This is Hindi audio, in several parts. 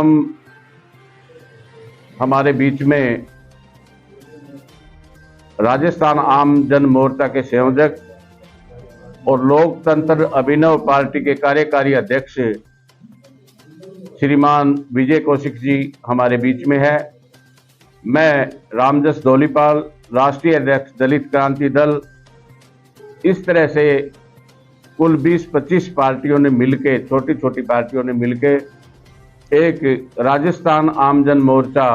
हम हमारे बीच में राजस्थान आम जन मोर्चा के संयोजक और लोकतंत्र अभिनव पार्टी के कार्यकारी अध्यक्ष श्रीमान विजय कौशिक जी हमारे बीच में है। मैं रामजस धौलीपाल, राष्ट्रीय अध्यक्ष दलित क्रांति दल, इस तरह से कुल 20-25 पार्टियों ने मिलके, छोटी छोटी पार्टियों ने मिलके एक राजस्थान आम जन मोर्चा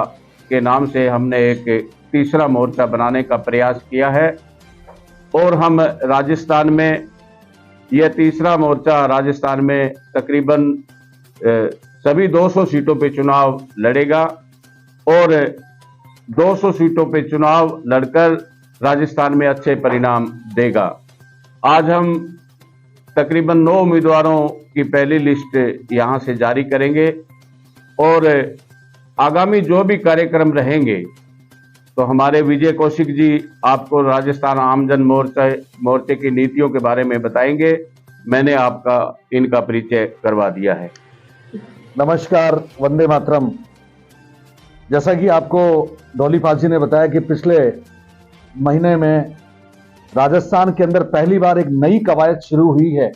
के नाम से हमने एक तीसरा मोर्चा बनाने का प्रयास किया है। और हम राजस्थान में यह तीसरा मोर्चा राजस्थान में तकरीबन सभी 200 सीटों पे चुनाव लड़ेगा और 200 सीटों पे चुनाव लड़कर राजस्थान में अच्छे परिणाम देगा। आज हम तकरीबन 9 उम्मीदवारों की पहली लिस्ट यहां से जारी करेंगे और आगामी जो भी कार्यक्रम रहेंगे तो हमारे विजय कौशिक जी आपको राजस्थान आम जन मोर्चे की नीतियों के बारे में बताएंगे। मैंने इनका परिचय करवा दिया है। नमस्कार, वंदे मातरम। जैसा कि आपको धौलीपाल जी ने बताया कि पिछले महीने में राजस्थान के अंदर पहली बार एक नई कवायद शुरू हुई है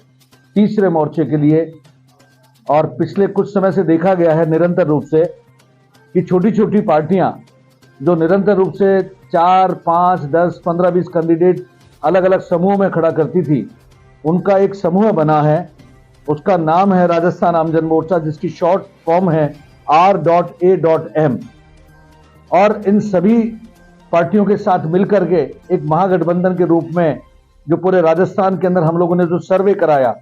तीसरे मोर्चे के लिए। और पिछले कुछ समय से देखा गया है निरंतर रूप से कि छोटी छोटी पार्टियां जो निरंतर रूप से 4, 5, 10, 15, 20 कैंडिडेट अलग अलग समूह में खड़ा करती थी, उनका एक समूह बना है। उसका नाम है राजस्थान आम जन मोर्चा, जिसकी शॉर्ट फॉर्म है R.A.M। और इन सभी पार्टियों के साथ मिलकर के एक महागठबंधन के रूप में जो पूरे राजस्थान के अंदर हम लोगों ने जो सर्वे कराया,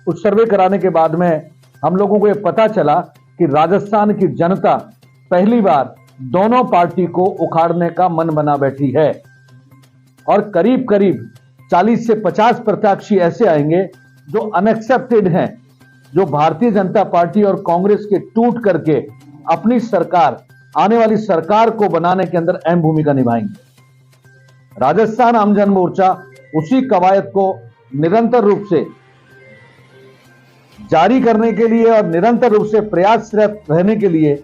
उस सर्वे कराने के बाद में हम लोगों को यह पता चला कि राजस्थान की जनता पहली बार दोनों पार्टी को उखाड़ने का मन बना बैठी है। और करीब करीब 40 से 50 प्रत्याशी ऐसे आएंगे जो अनएक्सेप्टेड हैं, जो भारतीय जनता पार्टी और कांग्रेस के टूट करके अपनी सरकार, आने वाली सरकार को बनाने के अंदर अहम भूमिका निभाएंगे। राजस्थान आम जन मोर्चा उसी कवायद को निरंतर रूप से जारी करने के लिए और निरंतर रूप से प्रयासरत रहने के लिए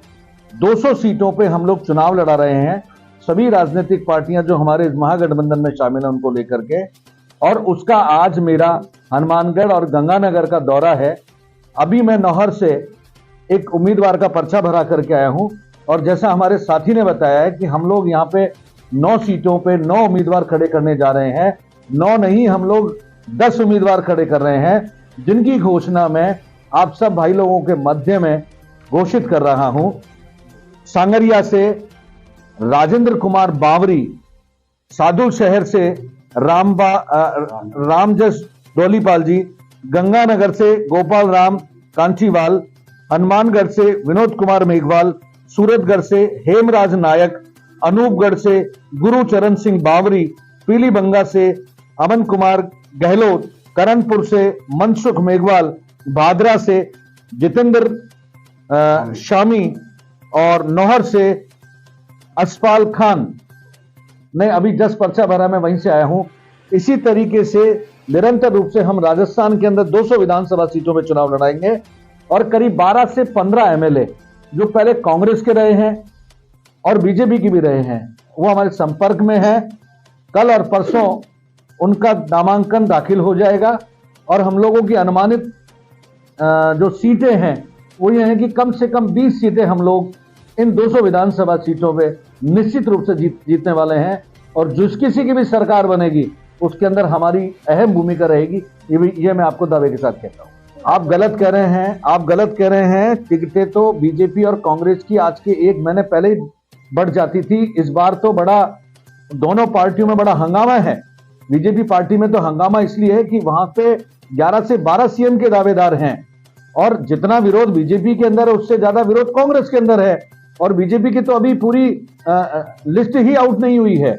200 सीटों पे हम लोग चुनाव लड़ा रहे हैं। सभी राजनीतिक पार्टियां जो हमारे इस महागठबंधन में शामिल हैं उनको लेकर के, और उसका आज मेरा हनुमानगढ़ और गंगानगर का दौरा है। अभी मैं नौहर से एक उम्मीदवार का पर्चा भरा करके आया हूं और जैसा हमारे साथी ने बताया है कि हम लोग यहाँ पे 9 सीटों पे 9 उम्मीदवार खड़े करने जा रहे हैं। 9 नहीं, हम लोग 10 उम्मीदवार खड़े कर रहे हैं, जिनकी घोषणा मैं आप सब भाई लोगों के मध्य में घोषित कर रहा हूं। सांगरिया से राजेंद्र कुमार बावरी, सादुल शहर से रामजस धौलीपाल जी, गंगानगर से गोपाल राम कांचीवाल, हनुमानगढ़ से विनोद कुमार मेघवाल, सूरतगढ़ से हेमराज नायक, अनूपगढ़ से गुरुचरण सिंह बावरी, पीलीबंगा से अमन कुमार गहलोत, करणपुर से मनसुख मेघवाल, भादरा से जितेंद्र शामी और नौहर से असफाल खान ने अभी 10 पर्चा भरा, मैं वहीं से आया हूं। इसी तरीके से निरंतर रूप से हम राजस्थान के अंदर 200 विधानसभा सीटों में चुनाव लड़ाएंगे और करीब 12 से 15 एमएलए जो पहले कांग्रेस के रहे हैं और बीजेपी की भी रहे हैं, वो हमारे संपर्क में है। कल और परसों उनका नामांकन दाखिल हो जाएगा और हम लोगों की अनुमानित जो सीटें हैं वो ये है कि कम से कम 20 सीटें हम लोग इन 200 विधानसभा सीटों पे निश्चित रूप से जीतने वाले हैं। और जिस किसी की भी सरकार बनेगी उसके अंदर हमारी अहम भूमिका रहेगी, ये मैं आपको दावे के साथ कहता हूं। आप गलत कह रहे हैं। टिकटें तो बीजेपी और कांग्रेस की आज के 1 महीने पहले ही बढ़ जाती थी। इस बार तो दोनों पार्टियों में बड़ा हंगामा है। बीजेपी पार्टी में तो हंगामा इसलिए है कि वहां पे 11 से 12 सीएम के दावेदार हैं और जितना विरोध बीजेपी के अंदर है उससे ज्यादा विरोध कांग्रेस के अंदर है। और बीजेपी की तो अभी पूरी लिस्ट ही आउट नहीं हुई है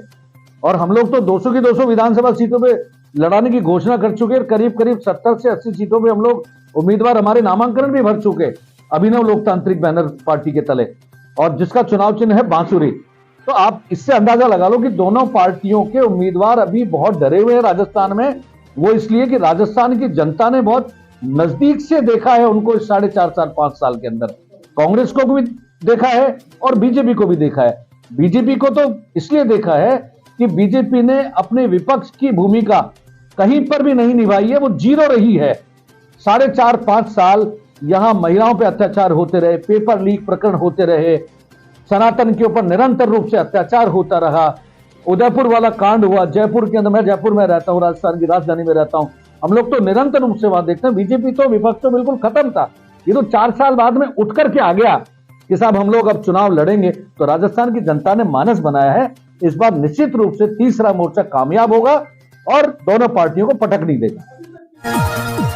और हम लोग तो 200 की 200 विधानसभा सीटों पे लड़ाने की घोषणा कर चुके हैं। करीब करीब 70 से 80 सीटों पे हम लोग उम्मीदवार हमारे नामांकन भी भर चुके अभिनव लोकतांत्रिक बैनर पार्टी के तले, और जिसका चुनाव चिन्ह है बांसुरी। तो आप इससे अंदाजा लगा लो कि दोनों पार्टियों के उम्मीदवार अभी बहुत डरे हुए हैं राजस्थान में। वो इसलिए कि राजस्थान की जनता ने बहुत नजदीक से देखा है उनको इस 4.5 साल 5 साल के अंदर। कांग्रेस को भी देखा है और बीजेपी को भी देखा है। बीजेपी को तो इसलिए देखा है कि बीजेपी ने अपने विपक्ष की भूमिका कहीं पर भी नहीं निभाई है, वो जीरो रही है। 4.5-5 साल यहां महिलाओं पर अत्याचार होते रहे, पेपर लीक प्रकरण होते रहे, सनातन के ऊपर निरंतर रूप से अत्याचार होता रहा, उदयपुर वाला कांड हुआ, जयपुर के अंदर, मैं जयपुर में रहता हूं, राजस्थान की राजधानी में रहता हूं, हम लोग तो निरंतर रूप से वहां देखते हैं। बीजेपी तो विपक्ष तो बिल्कुल खत्म था। ये तो 4 साल बाद में उठ करके आ गया कि साहब हम लोग अब चुनाव लड़ेंगे। तो राजस्थान की जनता ने मानस बनाया है, इस बार निश्चित रूप से तीसरा मोर्चा कामयाब होगा और दोनों पार्टियों को पटक नहीं देगा।